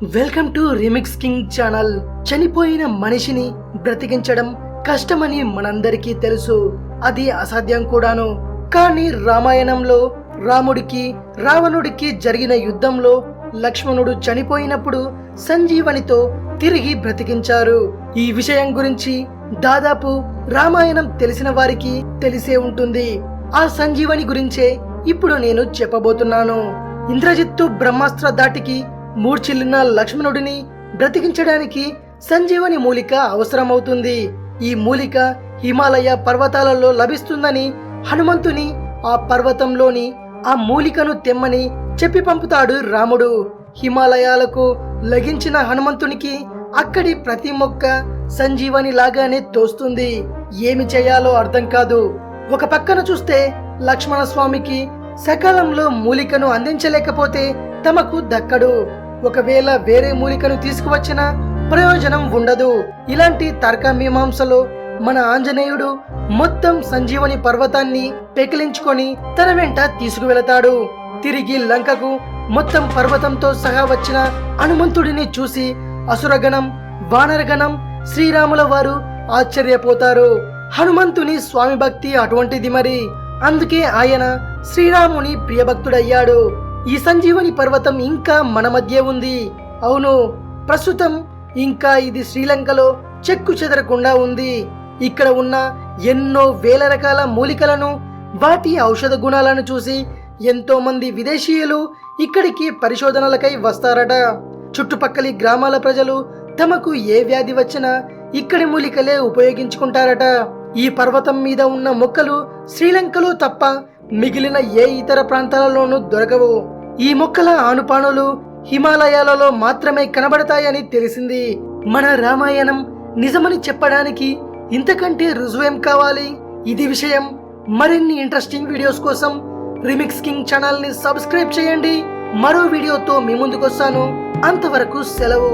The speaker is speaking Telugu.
Welcome to remix king channel. చనిపోయిన మనిషిని బ్రతికించడం కష్టమని మనందరికీ తెలుసు, అది అసాధ్యం కూడాను. కానీ రామాయణంలో రాముడికి రావణుడికి జరిగిన యుద్ధంలో లక్ష్మణుడు చనిపోయినప్పుడు సంజీవనితో తిరిగి బ్రతికించారు. ఈ విషయం గురించి దాదాపు రామాయణం తెలిసిన వారికి తెలిసే ఉంటుంది. ఆ సంజీవని గురించే ఇప్పుడు నేను చెప్పబోతున్నాను. ఇంద్రజిత్తు బ్రహ్మాస్త్ర దాటికి మూర్ఛిల్లిన లక్ష్మణుడిని బ్రతికించడానికి సంజీవని మూలిక అవసరమవుతుంది. ఈ మూలిక హిమాలయ పర్వతాలలో లభిస్తుందని హనుమంతుని ఆ పర్వతంలోని ఆ మూలికను తెమ్మని చెప్పి పంపుతాడు రాముడు. హిమాలయాలకు లగించిన హనుమంతునికి అక్కడి ప్రతి మొక్క సంజీవని లాగానే తోస్తుంది. ఏమి చేయాలో అర్థం కాదు. ఒక పక్కన చూస్తే లక్ష్మణ స్వామికి సకాలంలో మూలికను అందించలేకపోతే తమకు దక్కడు. ఒకవేళ వేరే మూలికను తీసుకువచ్చినా ప్రయోజనం ఉండదు. ఇలాంటి తర్క మీమాంసలో మన ఆంజనేయుడు మొత్తం సంజీవని పర్వతాన్ని పెకిలించుకొని తన వెంట తీసుకువెళతాడు. తిరిగి లంకకు మొత్తం పర్వతంతో సహా వచ్చిన హనుమంతుడిని చూసి అసురగణం, వానరగణం, శ్రీరాముల వారు ఆశ్చర్యపోతారు. హనుమంతుని స్వామి భక్తి అటువంటిది మరి. అందుకే ఆయన శ్రీరాముని ప్రియభక్తుడయ్యాడు. ఈ సంజీవని పర్వతం ఇంకా మన మధ్య ఉంది. అవును, ప్రస్తుతం ఇంకా ఇది శ్రీలంకలో చెక్కు చెదరకుండా ఉంది. ఇక్కడ ఉన్న ఎన్నో వేల రకాల మూలికలను, వాటి ఔషధ గుణాలను చూసి ఎంతో మంది విదేశీయులు ఇక్కడికి పరిశోధనలకై వస్తారట. చుట్టుపక్కలి గ్రామాల ప్రజలు తమకు ఏ వ్యాధి వచ్చినా ఇక్కడి మూలికలే ఉపయోగించుకుంటారట. ఈ పర్వతం మీద ఉన్న మొక్కలు శ్రీలంకలో తప్ప మిగిలిన ఏ ఇతర ప్రాంతాలలోనూ దొరకవు. ఈ మొక్కల ఆనుపానులు హిమాలయాలలో మాత్రమే కనబడతాయని తెలిసింది. మన రామాయణం నిజమని చెప్పడానికి ఇంతకంటే రుజువేం కావాలి? ఇది విషయం. మరిన్ని ఇంట్రెస్టింగ్ వీడియోస్ కోసం రిమిక్స్ కింగ్ ఛానల్ ని సబ్స్క్రైబ్ చేయండి. మరో వీడియోతో మీ ముందుకొస్తాను. అంతవరకు సెలవు.